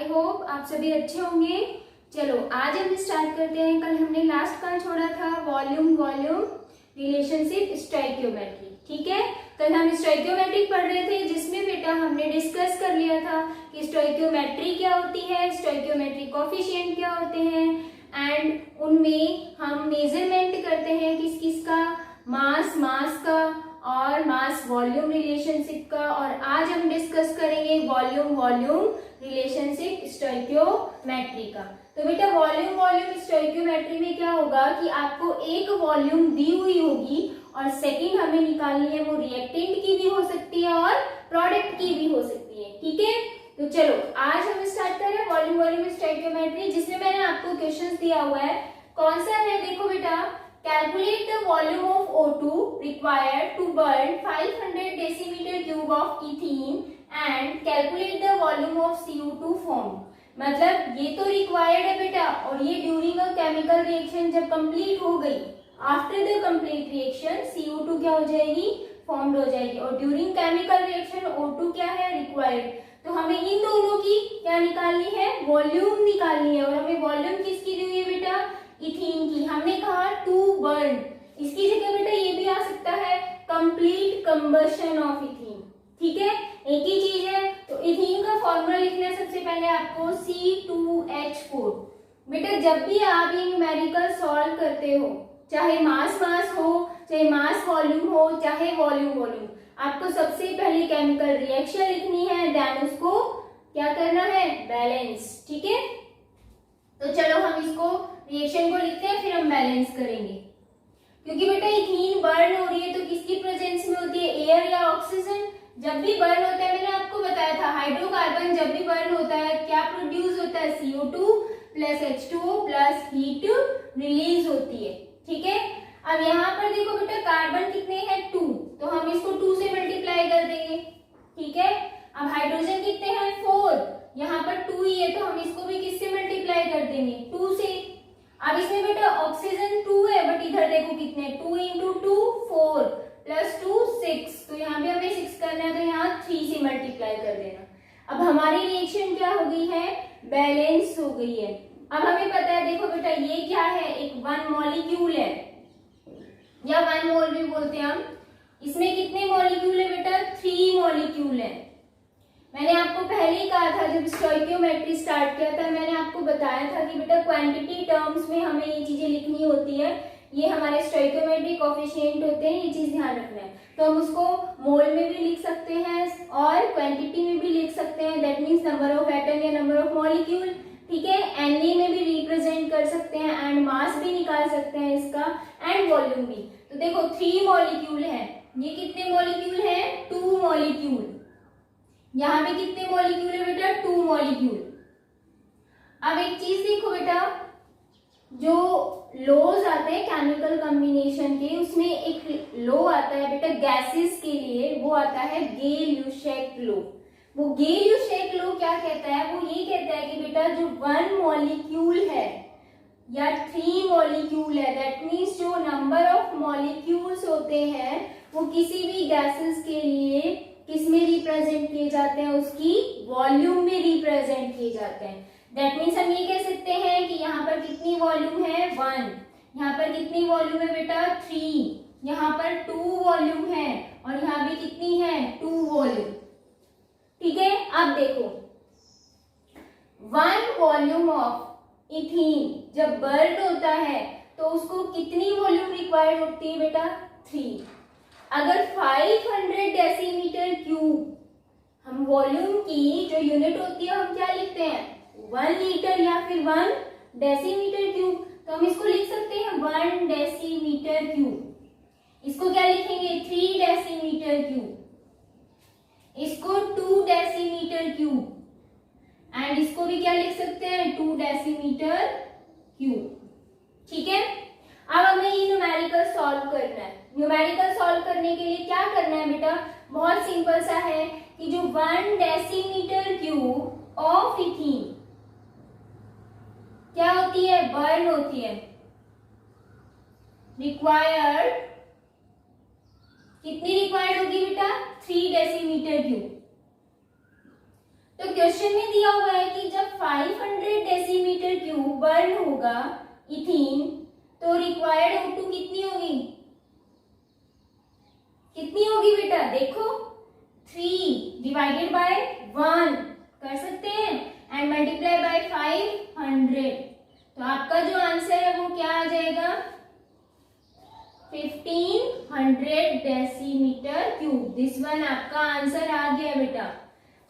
I hope आप सभी अच्छे होंगे। चलो आज हम स्टार्ट करते हैं। कल हमने लास्ट का छोड़ा था वॉल्यूम रिलेशनशिप स्टोइकियोमेट्री। ठीक है, कल हम स्टोइकियोमेट्री पढ़ रहे थे जिसमें बेटा हमने डिस्कस कर लिया था कि स्टोइकियोमेट्री क्या होती है, स्टोइकियोमेट्री कोफिशिएंट क्या होते हैं एंड उनमें हम मेजरमेंट करते हैं किस किस का, मास का और मास वॉल्यूम रिलेशनशिप का। और आज हम डिस्कस करेंगे वॉल्यूम रिलेशनशिप स्टोइकियोमेट्री का। तो बेटा वॉल्यूम स्टोइकियोमेट्री में क्या होगा कि आपको एक वॉल्यूम दी हुई होगी और सेकंड हमें निकालनी है, वो रिएक्टेंट की भी हो सकती है और प्रोडक्ट की भी हो सकती है। ठीक है, तो चलो आज हम स्टार्ट कर रहे हैं वॉल्यूम स्टोइकियोमेट्री, जिसमें मैंने आपको क्वेश्चन दिया हुआ है। कौन सा है, देखो बेटा, calculate the volume of O2 required to burn 500 decimeter cube of ethene and calculate the volume of CO2 formed। मतलब ये तो रिक्वायर्ड है बेटा, और ये ड्यूरिंग अ केमिकल रिएक्शन जब कंप्लीट हो गई, after the complete reaction CO2 क्या हो जाएगी, फॉर्म्ड हो जाएगी। और ड्यूरिंग केमिकल रिएक्शन O2 क्या है, रिक्वायर्ड। तो हमें इन दोनों की क्या निकालनी है, वॉल्यूम निकालनी है। और हमें वॉल्यूम किसकी दी हुई है बेटा, इथीन की। हमने कहा टू बर्न, इसकी जगह बेटा ये भी आ सकता है कंप्लीट कंबशन ऑफ इथीन। ठीक है, एक ही चीज है। तो इथीन का फॉर्मूला लिखना है सबसे पहले आपको C2H4। बेटा जब भी आप ये न्यूमेरिकल सॉल्व करते हो, चाहे मास हो, चाहे मास वॉल्यूम हो, चाहे वॉल्यूम, आपको सबसे पहले केमिकल रिएक्शन लिखनी है, देन उसको क्या करना है, बैलेंस। ठीक है, तो चलो हम इसको रिएक्शन को लिखते हैं, फिर हम बैलेंस करेंगे। क्योंकि बेटा इथीन बर्न हो रही है तो किसकी प्रेजेंस में होती है, एयर या ऑक्सीजन। जब भी बर्न होता है, मैंने आपको बताया था हाइड्रोकार्बन जब भी बर्न होता है क्या प्रोड्यूस होता है, CO2 plus H2O plus heat release होती है। ठीक है, अब यहाँ पर देखो बेटा कार्बन कितने हैं, 2, तो हम इसको 2 से मल्टीप्लाई कर देंगे। ठीक है, अब हाइड्रोजन कितने हैं, 4, यहाँ पर 2 ही है तो हम इसको भी किससे मल्टीप्लाई कर देंगे, 2 से। अब इसमें बेटा ऑक्सीजन 2 है, बट इधर देखो कितने, 2 इंटू 2 4 प्लस 2 6, तो यहाँ पे हमें 6 करना है तो यहाँ 3 से मल्टीप्लाई कर देना। अब हमारी रिएक्शन क्या हो गई है, बैलेंस हो गई है। अब हमें पता है, देखो बेटा ये क्या है, एक 1 मॉलिक्यूल है या 1 मोल भी बोलते हैं हम। इसमें कितने मॉलिक्यूल है बेटा, 3 मॉलिक्यूल है। मैंने आपको पहले ही कहा था जब स्टोइकियोमेट्री स्टार्ट किया था, मैंने आपको बताया था कि बेटा क्वांटिटी टर्म्स में हमें ये चीजें लिखनी होती है, ये हमारे स्टोइकियोमेट्री कोफिशिएंट होते हैं, ये चीज ध्यान रखना है। तो हम उसको मोल में भी लिख सकते हैं और क्वांटिटी में भी लिख सकते हैं, that means number of atom या नंबर ऑफ मॉलिक्यूल। ठीक है, Na में भी रिप्रेजेंट कर सकते हैं एंड मास भी निकाल सकते हैं इसका, एंड वॉल्यूम भी। तो देखो 3 मॉलिक्यूल है, ये कितने मॉलिक्यूल है, 2 मॉलिक्यूल। यहाँ पे कितने मॉलिक्यूल है बेटा, 2 मॉलिक्यूल। अब एक चीज देखो बेटा, जो लॉज आते हैं केमिकल कॉम्बिनेशन के, उसमें एक लॉ आता है बेटा गैसेस के लिए, वो आता है गे-ल्यूशेक लॉ। वो गे-ल्यूशेक लॉ क्या कहता है, वो ये कहता है कि बेटा जो 1 मॉलिक्यूल है या 3 मॉलिक्यूल है, दैट मीन्स जो नंबर ऑफ मॉलिक्यूल्स होते हैं वो किसी भी गैसेस के लिए किस में रिप्रेजेंट किए जाते हैं, उसकी वॉल्यूम में रिप्रेजेंट किए जाते हैं। दैट मीन्स हम ये कह सकते हैं कि यहाँ पर कितनी वॉल्यूम है, 1, यहाँ पर कितनी वॉल्यूम है बेटा, 3, यहाँ पर 2 वॉल्यूम है और यहाँ भी कितनी है, 2 वॉल्यूम। ठीक है, अब देखो 1 वॉल्यूम ऑफ इथीन जब बर्न होता है तो उसको कितनी वॉल्यूम रिक्वायर्ड होती है बेटा, 3। अगर 500 डेसीमीटर क्यूब, हम वॉल्यूम की जो यूनिट होती है हम क्या लिखते हैं, 1 लीटर या फिर 1 डेसीमीटर क्यूब, तो हम इसको लिख सकते हैं 1 डेसीमीटर क्यूब। इसको क्या लिखेंगे, 3 डेसीमीटर क्यूब, इसको 2 डेसीमीटर क्यूब एंड इसको भी क्या लिख सकते हैं, 2 डेसीमीटर क्यूब। ठीक है, अब हमें ये न्यूमेरिकल सॉल्व करना है। न्यूमेरिकल सॉल्व करने के लिए क्या करना है बेटा, बहुत सिंपल सा है कि जो 1 डेसीमीटर क्यूब ऑफ इथीन क्या होती है, बर्न होती है, रिक्वायर्ड कितनी रिक्वायर्ड होगी बेटा, 3 डेसीमीटर क्यूब। तो क्वेश्चन में दिया हुआ है कि जब 500 डेसीमीटर क्यूब बर्न होगा इथीन तो रिक्वायर्ड O2 कितनी होगी? कितनी होगी बेटा? देखो 3 डिवाइडेड बाय 1 कर सकते हैं एंड मल्टीप्लाई बाय 500। तो आपका जो आंसर है वो क्या आ जाएगा? 1500 डेसीमीटर क्यूब। दिस वन आपका आंसर आ गया बेटा।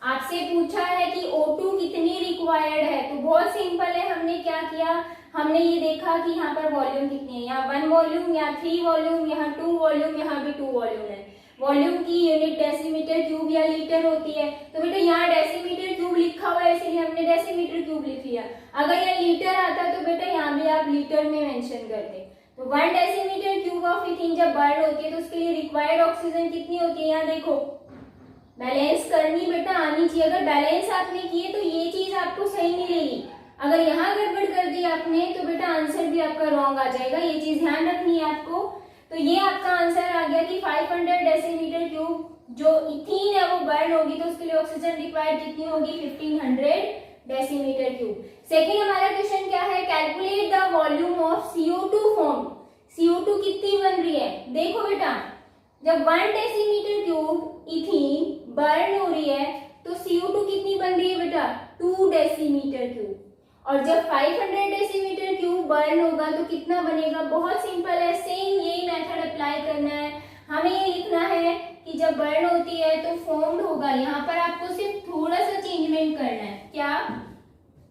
आपसे पूछा है कि O2 कितनी रिक्वायर्ड है, तो बहुत सिंपल है। हमने क्या किया, हमने ये देखा कि यहाँ पर वॉल्यूम कितनी है, यहाँ 1 वॉल्यूम, यहाँ 3 वॉल्यूम, यहाँ 2 वॉल्यूम, यहाँ भी 2 वॉल्यूम है। वॉल्यूम की यूनिट डेसीमीटर क्यूब या लीटर होती है, तो बेटा यहाँ डेसीमीटर क्यूब लिखा हुआ है इसलिए हमने डेसीमीटर क्यूब लिख लिया। अगर यहाँ लीटर आता तो बेटा यहाँ भी आप लीटर में मेंशन करते। तो 1 डेसीमीटर क्यूब ऑफ इथीन जब बर्न होती है तो उसके लिए रिक्वायर्ड ऑक्सीजन कितनी होती है? यहाँ देखो बैलेंस करनी बेटा आनी चाहिए। अगर बैलेंस आपने किए तो ये चीज आपको सही मिलेगी। अगर यहाँ गड़बड़ कर दी आपने तो बेटा आंसर भी आपका रॉन्ग आ जाएगा। ये चीज ध्यान रखनी है आपको। तो ये आपका आंसर आ गया कि 500 डेसीमीटर क्यूब जो इथीन है वो बर्न होगी तो उसके लिए ऑक्सीजन रिक्वायर्ड कितनी होगी? 1500 डेसीमीटर क्यूब। सेकेंड हमारा क्वेश्चन क्या है? Calculate the volume of CO2 form. CO2 कितनी बन रही है? देखो बेटा जब 1 डेसीमीटर क्यूब इथीन बर्न हो रही है तो CO2 कितनी बन रही है बेटा? 2 डेसीमीटर क्यूब। और जब 500 डेसीमीटर क्यूब बर्न होगा तो कितना बनेगा? बहुत सिंपल है, सेम यही मेथड अप्लाई करना है। हमें ये लिखना है कि जब बर्न होती है तो फॉर्म्ड होगा। यहाँ पर आपको सिर्फ थोड़ा सा चेंजमेंट करना है। क्या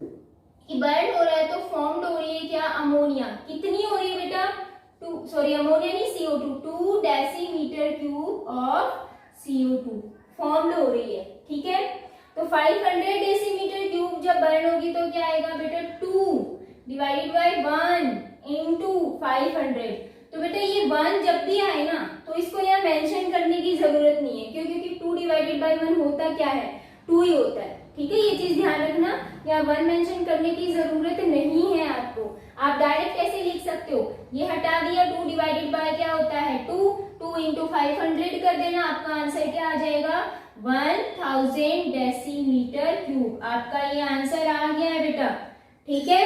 कि बर्न हो रहा है तो फॉर्म्ड हो रही है क्या? अमोनिया। कितनी हो रही है बेटा? अमोनिया नहीं, CO2 2 decimetre cube of CO2 formed हो रही है। ठीक है, तो 500 डेसीमीटर क्यूब जब बर्न होगी तो क्या आएगा बेटा? 2 डिवाइडेड बाय 1 इंटू 500। तो बेटा ये 1 जब भी आए ना तो इसको यहाँ मेंशन करने की जरूरत नहीं है, क्यों? क्योंकि 2 डिवाइडेड बाय 1 होता क्या है? 2 ही होता है। ठीक है, ये चीज ध्यान रखना, यहाँ 1 मेंशन करने की जरूरत नहीं है आपको। आप डायरेक्ट कैसे लिख सकते हो? ये हटा दिया, 2 डिवाइडेड बाय क्या होता है? 2 इंटू 500 कर देना, आपका आंसर क्या आ जाएगा? 1000 डेसीमीटर क्यूब। आपका ये आंसर आ गया है बेटा। ठीक है,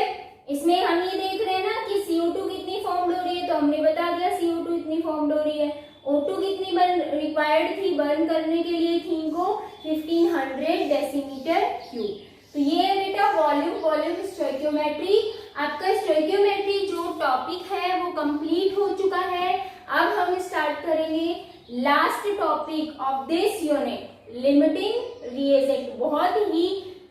इसमें हम ये देख रहे हैं ना कि CO2 कितनी फॉर्म्ड हो रही है, तो हमने बता दिया CO2 इतनी फॉर्म्ड हो रही है। O2 कितनी रिक्वायर्ड थी बर्न करने के लिए इथीन को? 1500 डेसीमीटर क्यूब। तो ये है बेटा वॉल्यूम स्टोइकियोमेट्री। आपका स्टोइकियोमेट्री जो टॉपिक है वो कंप्लीट हो चुका है। अब हम स्टार्ट करेंगे last topic of this unit, limiting reagent. बहुत ही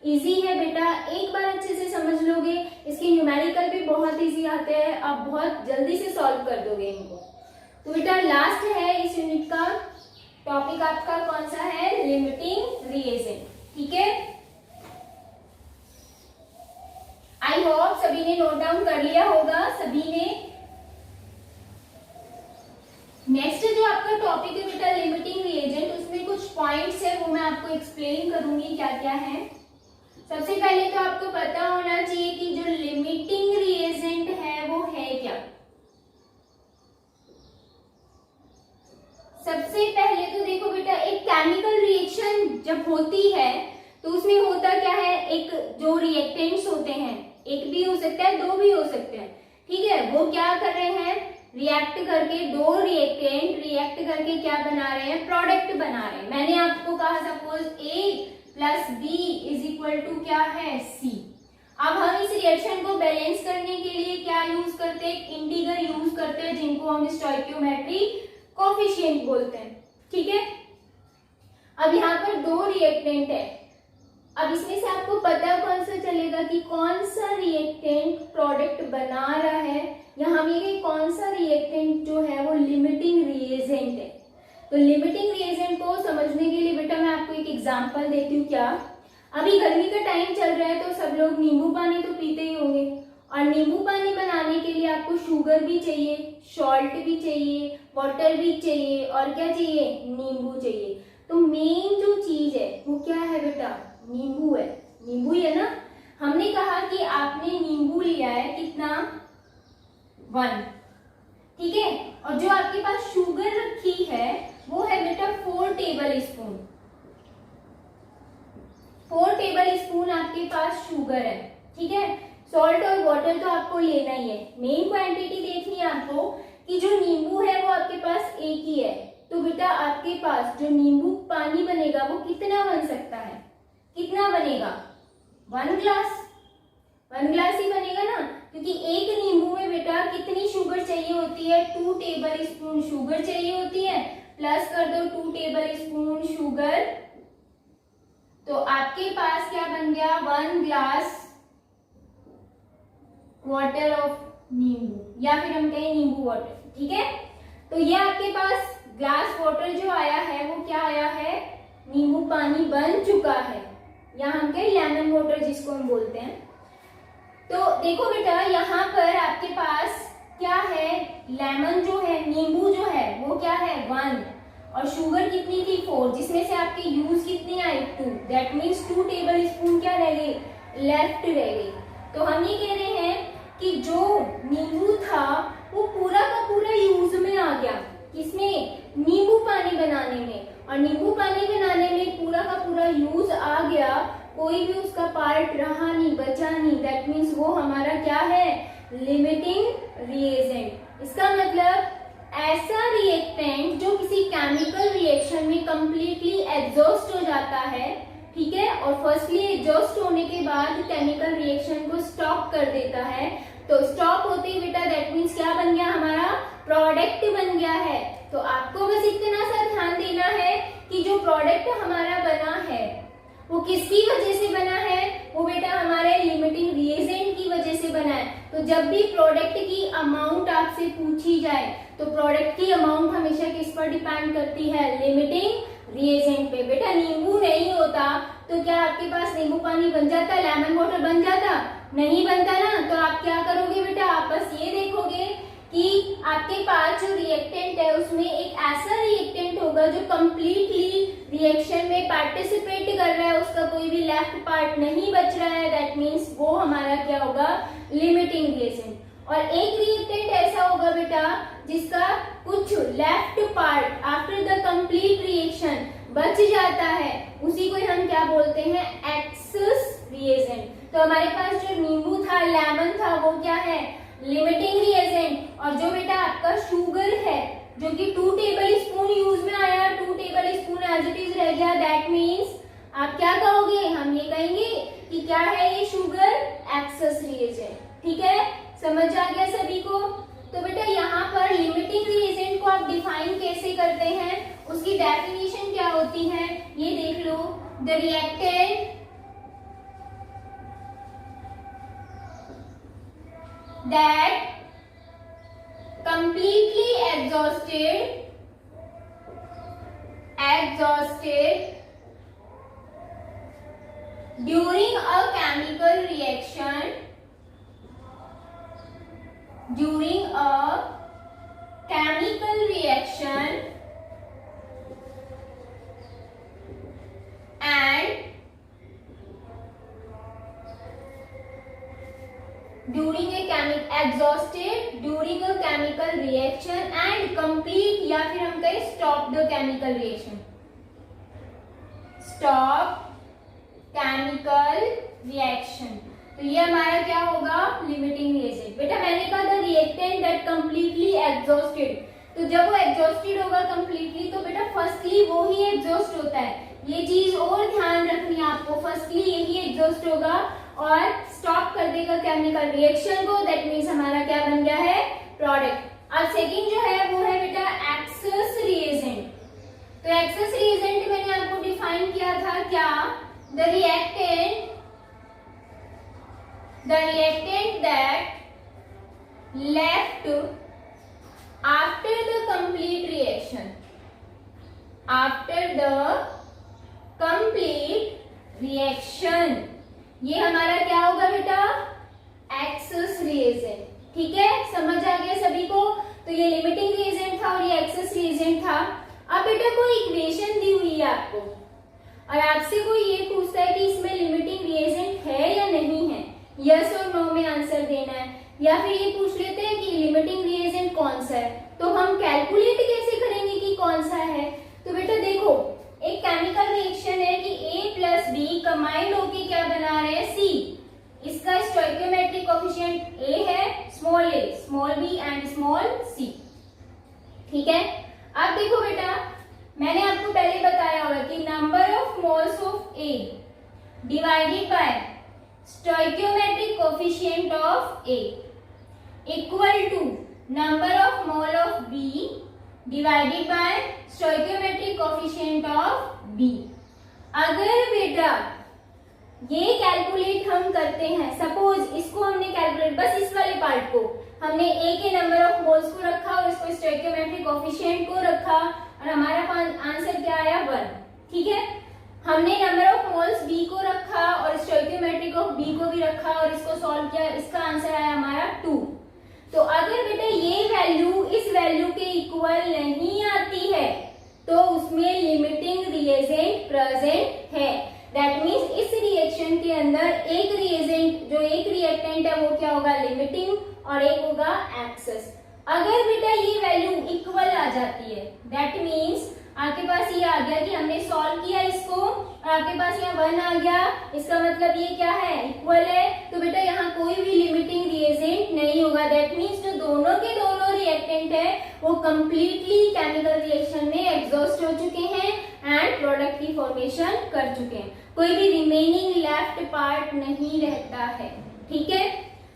इजी है बेटा, एक बार अच्छे से समझ लोगे, इसके न्यूमेरिकल भी बहुत इजी आते हैं, आप बहुत जल्दी से सॉल्व कर दोगे इनको। तो बेटा लास्ट है इस यूनिट का टॉपिक आपका कौन सा है? Limiting reagent. ठीक है, आई होप सभी ने नोट डाउन कर लिया होगा, सभी ने। नेक्स्ट जो आपका टॉपिक है बेटा लिमिटिंग रिएजेंट, उसमें कुछ पॉइंट्स है वो मैं आपको एक्सप्लेन करूंगी क्या क्या है। सबसे पहले तो आपको पता होना चाहिए कि जो लिमिटिंग रिएजेंट है वो है क्या। सबसे पहले तो देखो बेटा, एक केमिकल रिएक्शन जब होती है तो उसमें होता क्या है? एक जो रिएक्टेंट्स होते हैं, एक भी हो सकता है, 2 भी हो सकते हैं। ठीक है, वो क्या कर रहे हैं? रिएक्ट करके, 2 रिएक्टेंट रिएक्ट करके क्या बना रहे हैं? प्रोडक्ट बना रहे हैं। मैंने आपको कहा suppose A plus B is equal to क्या है? C। अब हम इस रिएक्शन को बैलेंस करने के लिए क्या यूज करते हैं? इंटीग्रल यूज करते हैं, जिनको हम स्टोइकियोमेट्री कोफिशिएंट बोलते हैं। ठीक है, अब यहाँ पर 2 रिएक्टेंट है। अब इसमें से आपको पता कौन सा चलेगा कि कौन सा रिएक्टेंट प्रोडक्ट बना रहा है, या हम ये कौन सा रिएक्टेंट जो है वो लिमिटिंग रिएजेंट है। तो लिमिटिंग रिएजेंट को समझने के लिए बेटा मैं आपको एक एग्जांपल देती हूँ। क्या, अभी गर्मी का टाइम चल रहा है तो सब लोग नींबू पानी तो पीते ही होंगे, और नींबू पानी बनाने के लिए आपको शुगर भी चाहिए, सॉल्ट भी चाहिए, वाटर भी चाहिए, और क्या चाहिए? नींबू चाहिए। तो मेन जो चीज है वो क्या है बेटा? नींबू है। नींबू ही है ना। हमने कहा कि आपने नींबू लिया है कितना? 1। ठीक है, और जो आपके पास शुगर रखी है वो है बेटा 4 टेबल स्पून। 4 टेबल पास शुगर है, ठीक है। सॉल्ट और वाटर तो आपको लेना ही है। मेन क्वांटिटी देखनी है आपको कि जो नींबू है वो आपके पास एक ही है, तो बेटा आपके पास जो नींबू पानी बनेगा वो कितना बन सकता है, कितना बनेगा, 1 ग्लास, 1 ग्लास ही बनेगा ना, क्योंकि एक नींबू में बेटा कितनी शुगर चाहिए होती है, 2 टेबल स्पून शुगर चाहिए होती है, प्लस कर दो 2 टेबल स्पून शुगर, तो आपके पास क्या बन गया, 1 ग्लास वाटर ऑफ नींबू, या फिर हम कहें नींबू वाटर, ठीक है। तो ये आपके पास ग्लास वाटर जो आया है वो क्या आया है, नींबू पानी बन चुका है, या हम कहें लेमन वाटर जिसको हम बोलते हैं। तो देखो बेटा यहाँ पर आपके पास क्या है, लेमन जो है, नींबू जो है वो क्या है 1, और शुगर कितनी थी 4, जिसमें से आपके यूज कितनी आई 2, दैट मीन्स 2 टेबल स्पून क्या रह गई, लेफ्ट रह गई। तो हम ये कह रहे हैं कि जो नींबू था वो पूरा का पूरा यूज में आ गया, किसमें, नींबू पानी बनाने में, और नींबू पानी बनाने में पूरा का पूरा यूज आ गया, कोई भी उसका पार्ट रहा नहीं, बचा नहीं, दैट मीन्स वो हमारा क्या है, लिमिटिंग रिएजेंट। इसका मतलब ऐसा रिएक्टेंट जो किसी केमिकल रिएक्शन में कंप्लीटली एग्जॉस्ट हो जाता है, ठीक है, और फर्स्टली एग्जॉस्ट होने के बाद केमिकल रिएक्शन को स्टॉप कर देता है, तो स्टॉप होते ही बेटा दैट मीन्स क्या बन गया, हमारा प्रोडक्ट बन गया है। तो आपको बस इतना सा ध्यान देना है कि जो प्रोडक्ट हमारा बना है वो किसकी वजह से बना है, वो बेटा हमारे लिमिटिंग रिएजेंट की वजह से बना है। तो जब भी प्रोडक्ट की अमाउंट आपसे पूछी जाए तो प्रोडक्ट की अमाउंट हमेशा किस पर डिपेंड करती है, लिमिटिंग रिएजेंट पे। बेटा नींबू नहीं होता तो क्या आपके पास नींबू पानी बन जाता, लेमन वाटर बन जाता, नहीं बनता ना। तो आप क्या करोगे बेटा, आप बस ये देखोगे कि आपके पास जो रिएक्टेंट है उसमें एक ऐसा रिएक्टेंट होगा जो कंप्लीटली रिएक्शन में पार्टिसिपेट कर रहा है, उसका कोई भी लेफ्ट पार्ट नहीं बच रहा है, दैट मीन्स वो हमारा क्या होगा, लिमिटिंग रिएजेंट। और एक रिएक्टेंट ऐसा होगा बेटा जिसका कुछ left part after the complete reaction बच जाता है, उसी को हम क्या बोलते हैं, एक्सेस रिएजेंट। तो हमारे पास जो नींबू था, लेमन था, वो क्या है, लिमिटिंग रिएजेंट। और जो बेटा आपका शुगर है जो कि 2 टेबल स्पून यूज में आया, 2 tablespoon as it is रह गया, दैट मीन्स आप क्या कहोगे, हम ये कहेंगे कि क्या है ये शुगर, एक्सेस रिएजेंट, ठीक है, समझ आ गया सभी को। तो बेटा यहाँ पर लिमिटिंग रिएजेंट को आप डिफाइन कैसे करते हैं, उसकी डेफिनेशन क्या होती है, ये देख लो, the reactant that completely exhausted during a chemical reaction and exhausted during a chemical reaction and complete, या फिर हम कहें stop the chemical reaction, stop chemical reaction। तो ये हमारा क्या होगा, लिमिटिंग रिएजेंट। बेटा मैंने कहा था रिएक्टेंट दैट कंप्लीटली एग्जॉस्टेड, तो जब वो एग्जॉस्टेड होगा कंप्लीटली तो बेटा फर्स्टली वो ही एग्जॉस्ट होता है, ये चीज और ध्यान रखनी है आपको, फर्स्टली यही एग्जॉस्ट होगा और स्टॉप कर देगा केमिकल रिएक्शन को, दैट मीन्स हमारा क्या बन गया है, प्रोडक्ट। अब सेकंड जो है वो है बेटा एक्सेस रिएजेंट। तो एक्सेस रिएजेंट मैंने आपको डिफाइन किया था क्या, the reactant that left after the complete reaction, ये हमारा क्या होगा बेटा, एक्सेस रिएजेंट। ठीक है, समझ आ गया सभी को। तो ये लिमिटिंग रिएजेंट था और ये एक्सेस रिएजेंट था। अब बेटा कोई इक्वेशन दी हुई है आपको और आपसे कोई ये पूछता है कि इसमें लिमिटिंग रिएजेंट है या नहीं है, यस और नो में आंसर देना है, या फिर ये पूछ लेते हैं कि लिमिटिंग रिएजेंट कौन सा है, तो हम कैलकुलेट कैसे करेंगे कि कौन सा है। तो बेटा देखो, एक केमिकल रिएक्शन है कि A प्लस बी कंबाइंड होके क्या बना रहे हैं, सी, इसका स्टोइकियोमेट्रिक कोफिशिएंट ए है, small a, small b and small c. ठीक है, अब देखो बेटा, मैंने आपको पहले बताया होगा कि number of moles of a divided by stoichiometric coefficient of a equal to number of mole of b divided by stoichiometric coefficient of b. अगर बेटा ये कैलकुलेट हम करते हैं, सपोज इसको हमने कैलकुलेट, बस इस वाले पार्ट को हमने ए के नंबर ऑफ मोल्स को रखा और इसको स्टोइकियोमेट्रिक कोफिशिएंट को रखा और हमारा आंसर क्या आया 1। ठीक है, हमने नंबर ऑफ मोल्स बी को रखा और स्टोइकियोमेट्रिक ऑफ बी को भी रखा और इसको सॉल्व किया, इसका आंसर आया हमारा 2। तो अगर बेटा ये वैल्यू इस वैल्यू के इक्वल नहीं आती है तो उसमें लिमिटिंग रिएजेंट प्रेजेंट है। दैट मीन्स इस रिएक्शन के अंदर एक रिएजेंट, जो एक रिएक्टेंट है वो क्या होगा, लिमिटिंग, और एक होगा एक्सेस। अगर बेटा ये वैल्यू इक्वल आ जाती है, दैट मीन्स आपके पास ये आ गया कि हमने सॉल्व किया इसको और आपके पास यहाँ 1 आ गया, इसका मतलब ये क्या है, इक्वल है। तो बेटा यहाँ कोई भी लिमिटिंग रिएजेंट नहीं होगा। दैट मीन्स जो दोनों के दोनों रिएक्टेंट है वो कंप्लीटली केमिकल रिएक्शन में एग्जॉस्ट हो चुके हैं एंड प्रोडक्ट की फॉर्मेशन कर चुके हैं, कोई भी रिमेनिंग लेफ्ट पार्ट नहीं रहता है। ठीक है,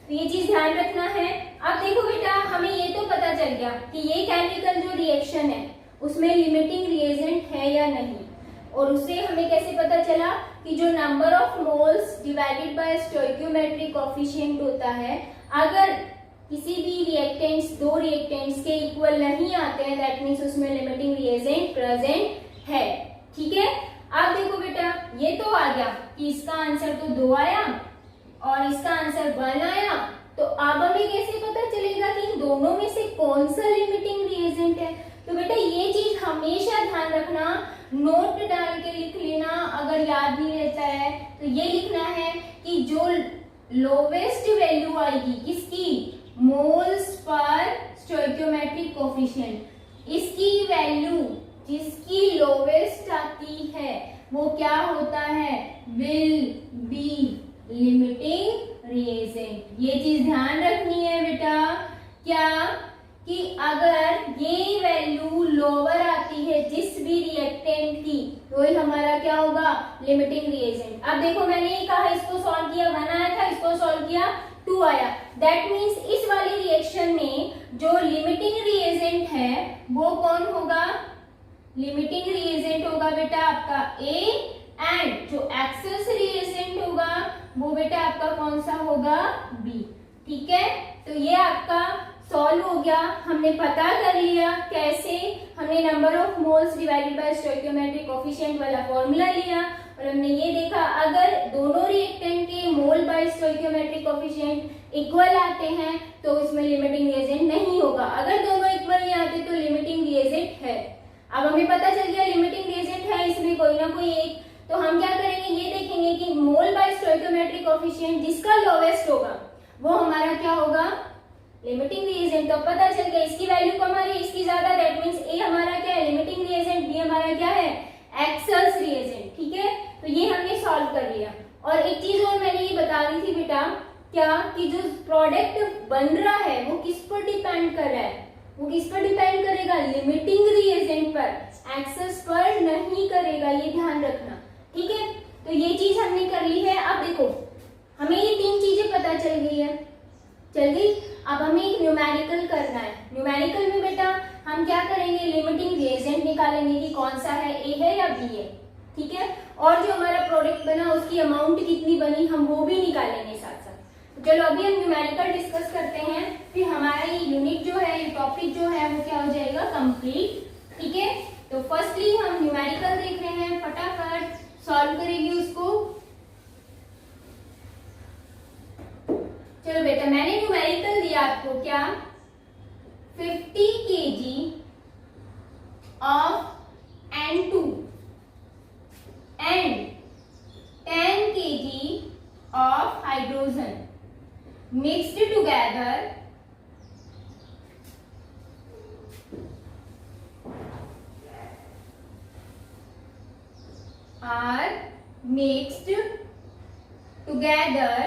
तो ये चीज ध्यान रखना है। अब देखो बेटा, हमें ये तो पता चल गया कि ये केमिकल जो रिएक्शन है उसमें लिमिटिंग रिएजेंट है या नहीं, और उससे हमें कैसे पता चला कि जो number of moles divided by stoichiometric coefficient होता है, अगर किसी भी रिएक्टेंट्स, दो रिएक्टेंट्स के इक्वल नहीं आते हैं, दैट मीन्स उसमें लिमिटिंग रिएजेंट प्रेजेंट है। ठीक है, अब देखो बेटा, ये तो आ गया कि इसका आंसर तो 2 आया और इसका आंसर 1 आया। तो अब हमें कैसे पता चलेगा कि इन दोनों में से कौन सा लिमिटिंग रिएजेंट है? तो बेटा ये चीज हमेशा ध्यान रखना, नोट डाल के लिख लेना। अगर याद नहीं रहता है तो ये लिखना है कि जो लोवेस्ट वैल्यू आएगी किसकी, मोल्स पर स्टोइकियोमेट्रिक कोफिशिएंट, इसकी वैल्यू जिसकी लोवेस्ट आती है वो क्या होता है, विल बी लिमिटिंग रिएजेंट। ये चीज ध्यान रखनी है बेटा, क्या कि अगर ये वैल्यू लोअर आती है जिस भी रिएक्टेंट की, तो ही हमारा क्या होगा, लिमिटिंग रिएजेंट। अब देखो मैंने ये कहा इसको सॉल्व किया 1 आया था, इसको सॉल्व किया 2 आया। दैट मीन्स इस वाली रिएक्शन में जो लिमिटिंग रिएजेंट है वो कौन होगा, लिमिटिंग रिएजेंट होगा बेटा आपका ए, एंड जो एक्सेस रिएजेंट होगा वो बेटा आपका कौन सा होगा, बी। ठीक है, तो ये आपका सॉल्व हो गया। हमने पता कर लिया कैसे, हमने number of moles divided by stoichiometric coefficient वाला फॉर्मूला लिया और हमने ये देखा अगर दोनों रिएक्टेंट के मोल बाय स्टोइकियोमेट्रिक कोफिशिएंट इक्वल आते हैं तो उसमें लिमिटिंग रिएजेंट नहीं होगा, अगर दोनों इक्वल नहीं आते तो लिमिटिंग रिएजेंट है। अब हमें पता चल गया लिमिटिंग रिएजेंट है, इसमें कोई ना कोई एक, तो हम क्या करेंगे, ये देखेंगे कि मोल बाय स्टोइकियोमेट्रिक कोफिशिएंट जिसका लोवेस्ट होगा वो हमारा क्या होगा, लिमिटिंग रिएजेंट। तो पता चल गया इसकी वैल्यू कम आ रही है, इसकी ज्यादा, दैट मींस ए हमारा क्या है, लिमिटिंग रिएजेंट, बी हमारा क्या है, एक्सेस रिएजेंट। ठीक है, तो ये हमने सॉल्व कर लिया। और एक चीज और मैंने ये बता दी थी बेटा, क्या कि जो प्रोडक्ट बन रहा है वो किस पर डिपेंड कर रहा है, वो किस पर डिपेंड करेगा, लिमिटिंग रिएजेंट पर, एक्सेस पर नहीं करेगा, ये ध्यान रखना। ठीक है, तो ये चीज हमने कर ली है। अब देखो हमें ये 3 चीजें पता चल गई है, चल गई। अब हमें एक न्यूमेरिकल करना है। न्यूमेरिकल में बेटा हम क्या करेंगे, लिमिटिंग रिएजेंट निकालेंगे कि कौन सा है, ए है या बी है। ठीक है, और जो हमारा प्रोडक्ट बना उसकी अमाउंट कितनी बनी हम वो भी निकालेंगे साथ साथ। चलो अभी हम न्यूमेरिकल डिस्कस करते हैं, फिर हमारा ये यूनिट जो है, ये टॉपिक जो है वो क्या हो जाएगा, कंप्लीट। ठीक है, तो फर्स्टली हम न्यूमेरिकल देख रहे हैं, फटाफट सॉल्व करेंगे उसको। चलो बेटा मैंने न्यूमेरिकल दिया आपको क्या, 50 kg of N2 and 10 kg of hydrogen mixed together are mixed together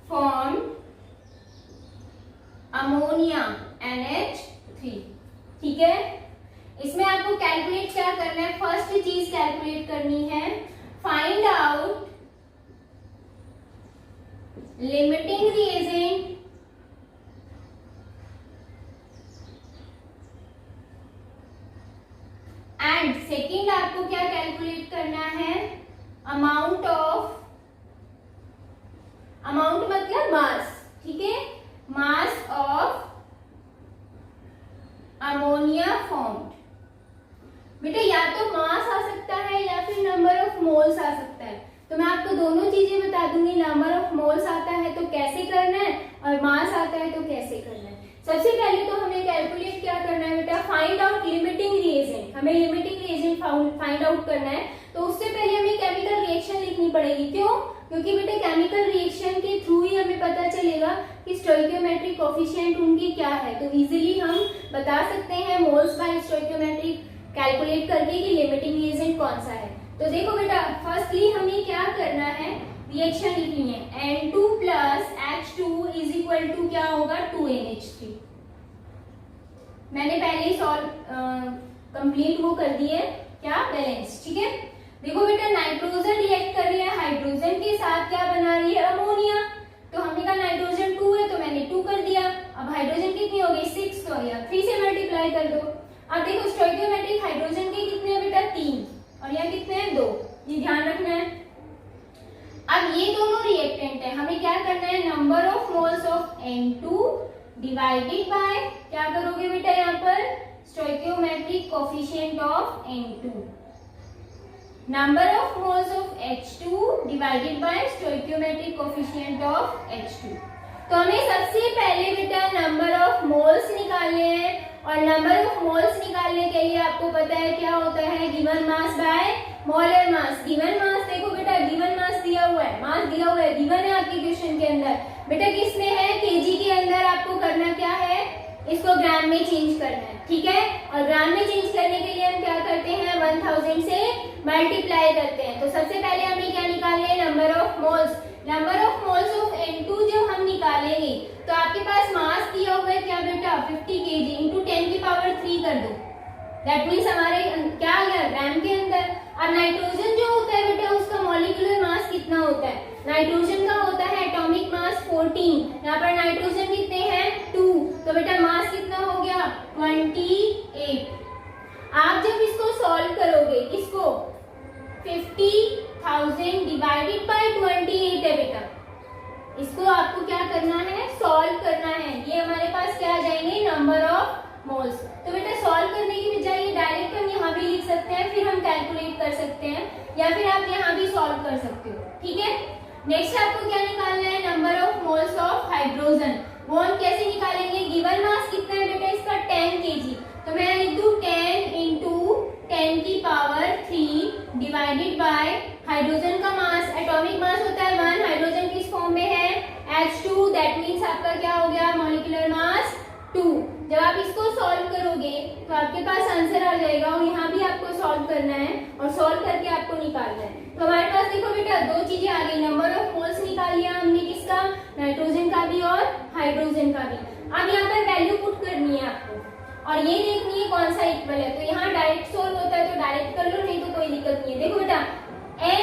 form ammonia NH3। ठीक है, इसमें आपको कैलकुलेट क्या करना है, फर्स्ट चीज कैलकुलेट करनी है, find out limiting reagent and second आपको क्या कैलकुलेट करना है, अमाउंट मतलब मास। ठीक है, मास ऑफ अमोनिया फॉर्म्ड। बेटा या तो मास आ सकता है या फिर नंबर ऑफ मोल्स आ सकता है, तो मैं आपको दोनों चीजें बता दूंगी। नंबर ऑफ मोल्स आता है तो कैसे करना है, और मास आता है तो कैसे करना है। सबसे पहले तो हमें कैलकुलेट क्या करना है बेटा, फाइंड आउट लिमिटिंग रिएजेंट। हमें लिमिटिंग रिएजेंट फाइंड आउट करना है, तो उससे पहले हमें केमिकल रिएक्शन लिखनी पड़ेगी। क्यों? क्योंकि बेटा केमिकल रिएक्शन के थ्रू ही हमें पता चलेगा कि स्टोइकियोमेट्रिक कोफिशिएंट उनकी क्या है। तो इजीली हम बता सकते हैं मोल्स बाय स्टोइकियोमेट्रिक कैलकुलेट करके कि लिमिटिंग रिएजेंट कौन सा है। तो देखो बेटा, फर्स्टली हमें क्या करना है, रिएक्शन लिखनी है N2 plus H2 is equal to क्या होगा, 2NH3। मैंने पहले ही सॉल्व कंप्लीट वो कर दिए, क्या, बैलेंस। ठीक है, देखो बेटा, नाइट्रोजन रिएक्ट कर रही है हाइड्रोजन के साथ, क्या बना रही है, अमोनिया। तो हमने कहा नाइट्रोजन 2 है तो मैंने 2 कर दिया। अब हाइड्रोजन कितनी हो गई, 6, तो या 3 से मल्टीप्लाई कर दो। अब देखो स्टोइकियोमेट्रिक हाइड्रोजन के कितने हैं बेटा, 3, और यहाँ कितने हैं, 2। ये ध्यान रखना है। अब ये दोनों रिएक्टेंट है, हमें क्या करना है, number of moles of N2 divided by, क्या करोगे बेटा यहाँ पर, stoichiometric coefficient of N2, number of moles of H2 divided by stoichiometric coefficient of H2। तो हमें सबसे पहले बेटा नंबर ऑफ मोल्स निकालने हैं, और नंबर ऑफ मोल्स निकालने के लिए आपको पता है क्या होता है, given mass by molar mass. Given mass देखो बेटा, गिवन मास दिया हुआ है, मास दिया हुआ है, गिवन है आपके क्वेश्चन के अंदर। बेटा किसमें है, केजी के अंदर। आपको करना क्या है, इसको ग्राम में चेंज करना है। ठीक है, और ग्राम में चेंज करने के लिए हम क्या करते हैं, 1000 से मल्टीप्लाई करते हैं। तो सबसे पहले हमें क्या निकालना है, number of moles. Number of moles of N2 जब हम निकालेंगे तो आपके पास मास दिया हुआ है क्या बेटा, 50 kg इंटू 10 की पावर 3 कर दो। दैट मीन्स हमारे क्या आ गया, ग्राम के अंदर। अब नाइट्रोजन जो होता है बेटा, उसका मॉलिक्यूलर मास कितना होता है, नाइट्रोजन का होता है एटॉमिक मास 14। यहाँ पर नाइट्रोजन कितने हैं, 2, तो बेटा मास कितना हो गया, 28। आप जब इसको सॉल्व करोगे, किसको, 50,000 डिवाइडेड बाय 28 है बेटा, इसको आपको क्या करना है, सॉल्व करना है। ये हमारे पास क्या आ जाएंगे, नंबर ऑफ मोल्स। तो बेटा सॉल्व करने की बजाय डायरेक्ट हम यहाँ भी लिख सकते हैं, फिर हम कैलकुलेट कर सकते हैं, या फिर आप यहाँ भी सॉल्व कर सकते हो। ठीक है, नेक्स्ट आपको क्या निकालना है, number of moles of hydrogen. वो हम कैसे निकालेंगे, गिवन मास कितना है बेटा इसका, 10 kg। तो मैं लिख दूं 10 इंटू 10 की पावर 3 डिवाइडेड बाय हाइड्रोजन का मास, एटॉमिक मास होता है 1, हाइड्रोजन किस फॉर्म में है, H2। दैट मीन्स आपका क्या हो गया, मॉलिक्यूलर मास 2। जब आप इसको सॉल्व करोगे तो आपके पास आंसर आ जाएगा, और यहाँ भी आपको सॉल्व करना है, और सॉल्व करके आपको निकालना है। तो हमारे पास देखो बेटा 2 चीजें आ गई, नंबर ऑफ मोल्स निकाल लिया हमने, किसका, नाइट्रोजन का भी और हाइड्रोजन का भी। अब यहाँ पर वैल्यू पुट करनी है आपको, और ये देखनी है कौन सा इक्वल है। तो यहाँ डायरेक्ट सोल्व होता है तो डायरेक्ट कर लो, नहीं तो कोई दिक्कत नहीं है। देखो बेटा, n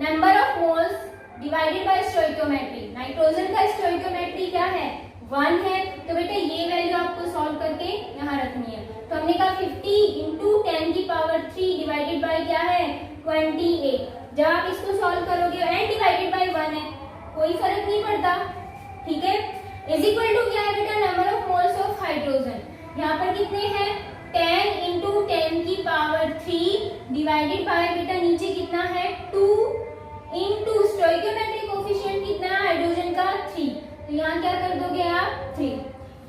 number of moles divided by stoichiometry, nitrogen का स्टोइकियोमेट्री क्या है, 1 है। तो बेटा ये वैल्यू आपको सॉल्व करके यहाँ रखनी है। तो हमने कहा 50 इंटू 10 की पावर 3 डिवाइडेड बाय क्या है, 28। जब आप इसको सॉल्व करोगे, n डिवाइडेड बाय 1 है, कोई फर्क नहीं पड़ता। ठीक है, इज इक्वल टू क्या है बेटा, number of moles of hydrogen. यहाँ पर कितने हैं, 10 इंटू 10 की पावर 3 डिवाइडेड बाय बेटा नीचे कितना है, 2 इंटू स्टोइकियोमेट्रिक कोफिशिएंट कितना है हाइड्रोजन का, 3। तो यहाँ क्या कर दोगे आप, 3।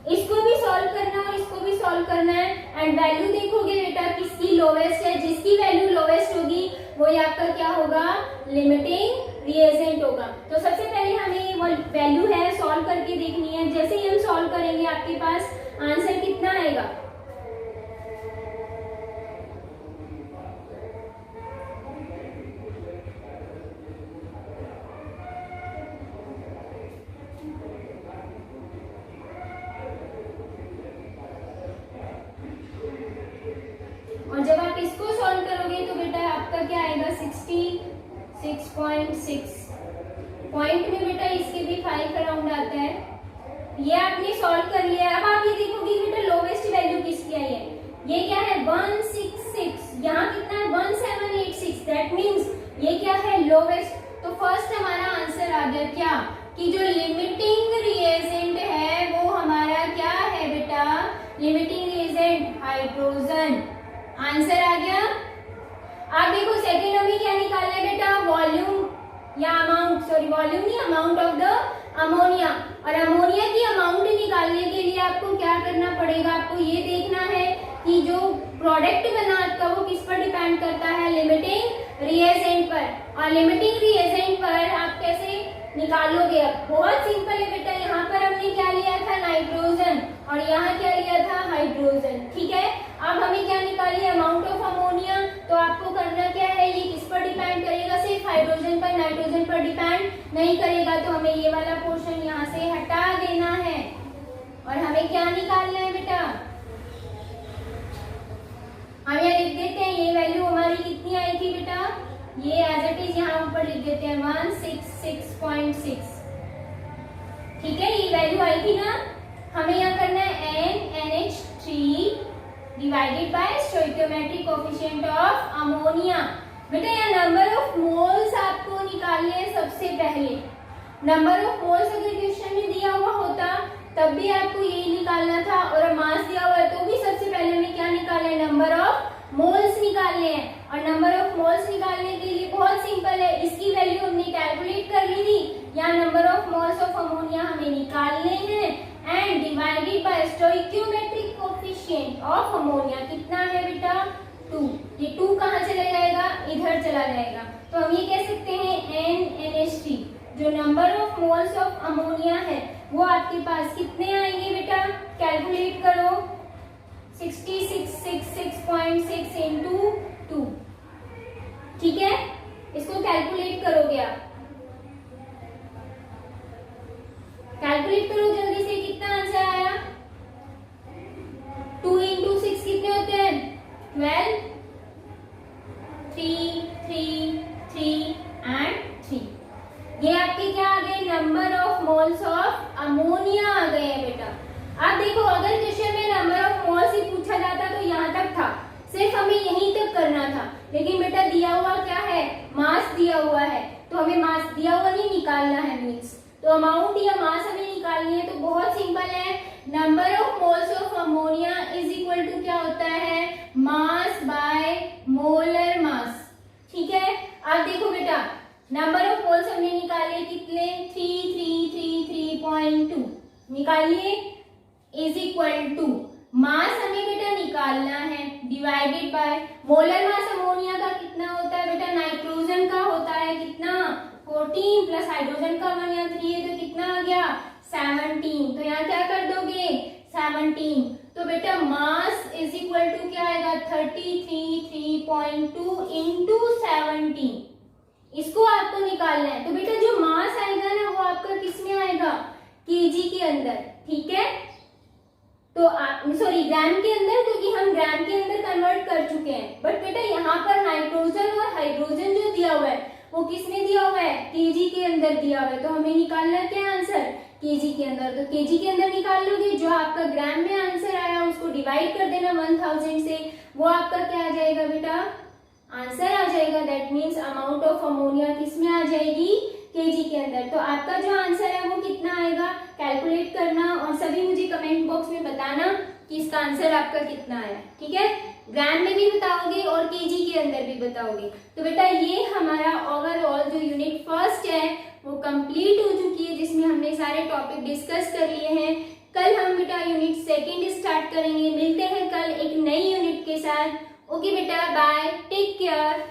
इसको भी सॉल्व करना है और इसको भी सॉल्व करना है, एंड वैल्यू देखोगे बेटा किसकी लोवेस्ट है, जिसकी वैल्यू लोवेस्ट होगी वही आपका क्या होगा, लिमिटिंग रिएजेंट होगा। तो सबसे पहले हमें वो वैल्यू है सॉल्व करके देखनी है। जैसे ही हम सॉल्व करेंगे आपके पास आंसर कितना आएगा, आपका क्या आएगा 66.6 पॉइंट में बेटा इसके भी 5 अराउंड आता है। ये आपने सॉल्व कर लिया। अब आप ये देखोगे बेटा लोवेस्ट वैल्यू किसकी आई है, ये क्या है 166, यहाँ कितना है 1786, दैट मीन्स ये क्या है लोवेस्ट। तो फर्स्ट हमारा आंसर आ गया क्या कि जो लिमिटिंग रिएजेंट है वो हमारा क्या है बेटा, लिमिटिंग रिएजेंट हाइड्रोजन। आंसर आ गया। आप देखो सेकेंड हमें क्या निकालना है बेटा, वॉल्यूम या अमाउंट, सॉरी वॉल्यूम नहीं, अमाउंट ऑफ द अमोनिया। और अमोनिया की अमाउंट निकालने के लिए आपको क्या करना पड़ेगा, आपको ये देखना है कि जो प्रोडक्ट बना आपका वो किस पर डिपेंड करता है, लिमिटिंग रिएजेंट पर। और लिमिटिंग रिएजेंट पर आप कैसे निकालोगे, अब बहुत सिंपल है बेटा। यहाँ पर हमने क्या लिया था नाइट्रोजन और यहाँ क्या लिया था हाइड्रोजन, ठीक है। अब हमें क्या निकालिए अमाउंट ऑफ अमोनिया। तो आपको करना क्या है, ये किस पर डिपेंड करेगा, सिर्फ हाइड्रोजन पर, नाइट्रोजन पर डिपेंड नहीं करेगा। तो हमें ये वाला पोर्शन यहाँ से हटा देना है और हमें क्या निकालना है बेटा, हम यहाँ लिख देते हैं ये वैल्यू हमारी कितनी आई थी बेटा, ये एज इट इज यहाँ ऊपर लिख देते हैं 166.6, ठीक है। ये वैल्यू आई थी ना, हमें यहाँ करना है NH3 divided by stoichiometric coefficient of ammonia. बेटा यहाँ नंबर ऑफ मोल्स आपको निकालने हैं सबसे पहले। नंबर ऑफ मोल्स अगर क्वेश्चन में दिया हुआ होता तब भी आपको यही निकालना था, और मास दिया हुआ है तो भी सबसे पहले हमें क्या निकालना है, नंबर ऑफ मोल्स निकालने हैं। और नंबर ऑफ मोल्स निकालने के लिए बहुत सिंपल है, इसकी वैल्यू हमने कैलकुलेट कर ली थी। यहाँ number of moles of ammonia हमें निकालने हैं and divided by stoichiometric coefficient of ammonia कितना है बेटा 2। ये 2 कहाँ चला जाएगा, इधर चला जाएगा। तो हम ये कह सकते हैं NH3 जो number of moles of ammonia है वो आपके पास कितने आएंगे बेटा, कैलकुलेट करो 6666.6 इंटू 2, ठीक है। इसको कैलकुलेट करोगे आप, कैलकुलेट करो जल्दी से, कितना आंसर आया, 2 इंटू 6 कितने होते हैं 12, 3 3 3 एंड 3। ये आपके क्या आ गए, number of moles of ammonia आ गए हैं बेटा। आप देखो अगर क्वेश्चन में नंबर ऑफ मोल्स ही पूछा जाता तो यहाँ तक था, सिर्फ हमें यहीं तक करना था। लेकिन बेटा दिया हुआ क्या है, मास दिया हुआ है, तो हमें मास दिया हुआ नहीं निकालना है मीन्स, तो अमाउंट या मास हमें निकालनी है। तो बहुत सिंपल है, number of moles of ammonia is equal to क्या होता है, मास बाय मोलर मास, ठीक है। आप देखो बेटा नंबर ऑफ मोल्स हमने निकाले कितने, 3333.2 निकालिए, इज इक्वल टू मास हमें बेटा निकालना है divided by molar mass ammonia का कितना होता है बेटा, नाइट्रोजन का होता है कितना 14 प्लस हाइड्रोजन का 1 या 3 है तो कितना आ गया 17। तो यहाँ क्या कर दोगे 17। तो बेटा मास इज इक्वल टू क्या आएगा 33.2 इंटू 17, इसको आपको निकालना है। तो बेटा जो मास आएगा ना वो आपका किस में आएगा, केजी के अंदर, ठीक है। तो सॉरी ग्राम के अंदर, क्योंकि हम ग्राम के अंदर कन्वर्ट कर चुके हैं। बट बेटा यहाँ पर नाइट्रोजन और हाइड्रोजन जो दिया हुआ है वो किसमें दिया हुआ है, केजी के अंदर दिया हुआ है। तो हमें निकालना क्या आंसर, केजी के अंदर। तो केजी के अंदर निकाल लोगे, जो आपका ग्राम में आंसर आया उसको डिवाइड कर देना 1000 से, वो आपका क्या आ जाएगा बेटा, आंसर आ जाएगा। That means amount of ammonia किसमें आ जाएगी, केजी के अंदर। तो आपका जो आंसर है वो कितना आएगा, कैलकुलेट करना और सभी मुझे कमेंट बॉक्स में बताना कि इसका आंसर आपका कितना आया, ठीक है। ग्राम में भी बताओगे और केजी के अंदर भी बताओगे। तो बेटा ये हमारा ओवरऑल जो यूनिट फर्स्ट है वो कंप्लीट हो चुकी है, जिसमें हमने सारे टॉपिक डिस्कस कर लिए हैं। कल हम बेटा यूनिट सेकेंड स्टार्ट करेंगे। मिलते हैं कल एक नई यूनिट के साथ। ओके बेटा, बाय, टेक केयर।